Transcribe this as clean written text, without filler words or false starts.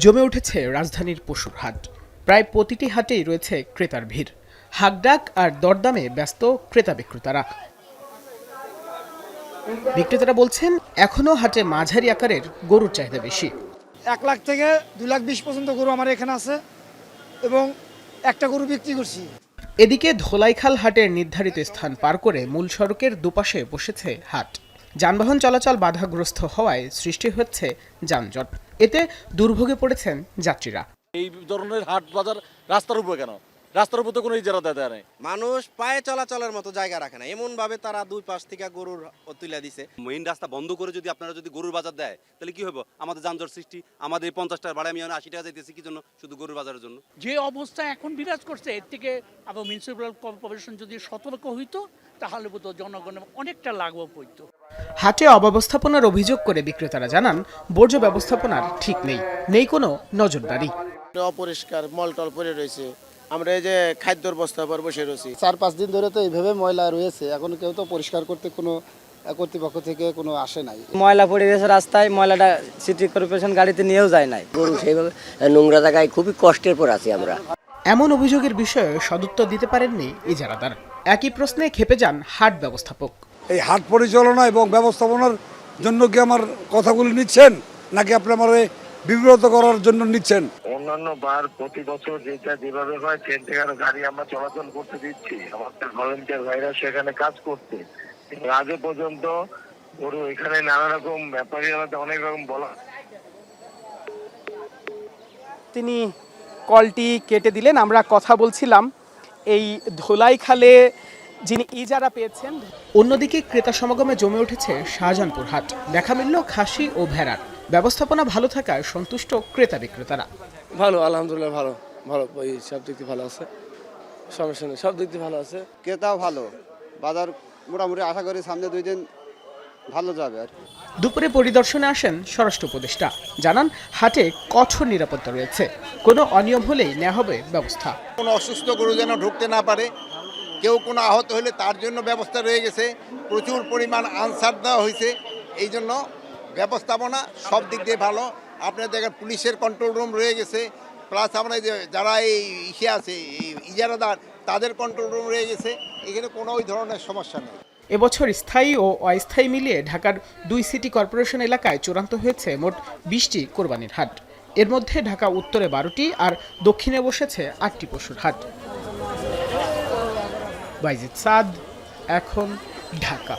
জমে উঠেছে রাজধানীর পশুর হাট। প্রায় প্রতিটি হাটেই রয়েছে ক্রেতার ভিড়। হাকডাক আর দরদামে ব্যস্ত ক্রেতা বিক্রেতারা। বিক্রেতারা বলছেন এখনো হাটে মাঝারি আকারের গরুর চাহিদা বেশি। 1 লাখ থেকে 2 লাখ 20 পর্যন্ত গরু আমার এখানে আছে এবং একটা গরু বিক্রি করছি। এদিকে ধোলাইখাল হাটের নির্ধারিত স্থান পার করে মূল সড়কের দুপাশে বসেছে হাট। যানবাহন চলাচল বাধাগ্রস্ত হওয়ায় সৃষ্টি হচ্ছে যানজট। এতে দুর্ভোগে পড়েছেন যাত্রীরা। এই ধরনের হাট বাজার রাস্তার উপরে কেন? রাস্তার উপর তো কোনো ইজারা দেয় নাই। মানুষ পায়ে চলাচলের মতো জায়গা রাখে না, এমন ভাবে তারা দুই পাশ থেকে গরুর তুলে দিছে। মেইন রাস্তা বন্ধ করে যদি আপনারা যদি গরুর বাজার দেয় তাহলে কি হবে? আমাদের যানজট সৃষ্টি, আমাদের 50 টাকা ভাড়া আমি 80 টাকা যাইতেছি কি জন্য? শুধু গরুর বাজারের জন্য। যে অবস্থা এখন বিরাজ করছে, এর থেকে আবার মিউনিসিপ্যাল কর্পোরেশন যদি সতর্ক হইতো তাহলে বোধ জনগণের অনেকটা লাঘব হইতো। হাটে অব্যবস্থাপনার অভিযোগ করে বিক্রেতারা জানান বর্জ্য ব্যবস্থাপনার ঠিক নেই কোনো নজরদারি। অপরিষ্কার মলটল পড়ে রয়েছে। আমরা এই যে খাদ্যর বস্তার পর বসে রয়েছি 4-5 দিন ধরে তো এইভাবে ময়লা রয়েছে। এখন কেউ তো পরিষ্কার করতে কোনো কর্তৃপক্ষ থেকে কোনো আসে নাই। ময়লা পড়ে গেছে রাস্তায়, ময়লাটা সিটি কর্পোরেশন গাড়িতে নিয়েও যায় নাই। গরু সেইভাবে নোংরা জায়গায় খুবই কষ্টের পর আছি আমরা। এমন অভিযোগের বিষয়ে সদুত্তর দিতে পারেননি ইজারাদার। একই প্রশ্নে ক্ষেপে যান হাট ব্যবস্থাপক। এই হাট পরিচালনা এবং ব্যবস্থাপনার জন্য কি আমার কথাগুলি নিচ্ছেন, নাকি আপনি আমার বিব্রত করার জন্য নিচ্ছেন? অন্যান্য বার প্রতি বছর যেটা যেভাবে হয় ট্রেন থেকে গাড়ি আমরা চলাচল করতে দিচ্ছি, আমাদের ভলেন্টিয়ার ভাইরা সেখানে কাজ করতে। আগে পর্যন্ত গরু এখানে নানা রকম ব্যাপারী অনেক রকম বলা। তিনি কলটি কেটে দিলেন। আমরা কথা বলছিলাম এই ধোলাইখালে যিনি ইজারা পেয়েছেন। অন্যদিকে ক্রেতা সমাগমে জমে উঠেছে শাহজাহানপুর হাট। দেখা মিলল খাসি ও ভেড়ার। ব্যবস্থাপনা ভালো থাকায় সন্তুষ্ট ক্রেতা বিক্রেতারা। ভালো, আলহামদুলিল্লাহ ভালো ভালো, সব দিক থেকে ভালো আছে, সমস্যা নেই, সব দিক থেকে ভালো আছে। ক্রেতাও ভালো, বাজার মোটামুটি আশা করি সামনে 2 দিন ভালো যাবে। আর দুপুরে পরিদর্শনে আসেন স্বরাষ্ট্র উপদেষ্টা। জানান হাটে কঠোর নিরাপত্তা রয়েছে, কোনো অনিয়ম হলেই নেওয়া হবে ব্যবস্থা। কোনো অসুস্থ গরু যেন ঢুকতে না পারে, কেউ কোনো আহত হলে তার জন্য ব্যবস্থা রয়ে গেছে। প্রচুর পরিমাণ আনসার দেওয়া হয়েছে, এই জন্য ব্যবস্থাপনা সব দিক দিয়ে ভালো। আপনার দেখেন পুলিশের কন্ট্রোল রুম রয়ে গেছে, প্লাস আমরা যে যারা এই ইসে আছে এই ইজারাদার তাদের কন্ট্রোল রুম রয়ে গেছে। এখানে কোনো ওই ধরনের সমস্যা নেই। এবছর স্থায়ী ও অস্থায়ী মিলিয়ে ঢাকার 2 সিটি কর্পোরেশন এলাকায় চূড়ান্ত হয়েছে মোট 20টি কোরবানির হাট। এর মধ্যে ঢাকা উত্তরে 12টি আর দক্ষিণে বসেছে 8টি পশুর হাট। বাইজিদ সাদ, এখন ঢাকা।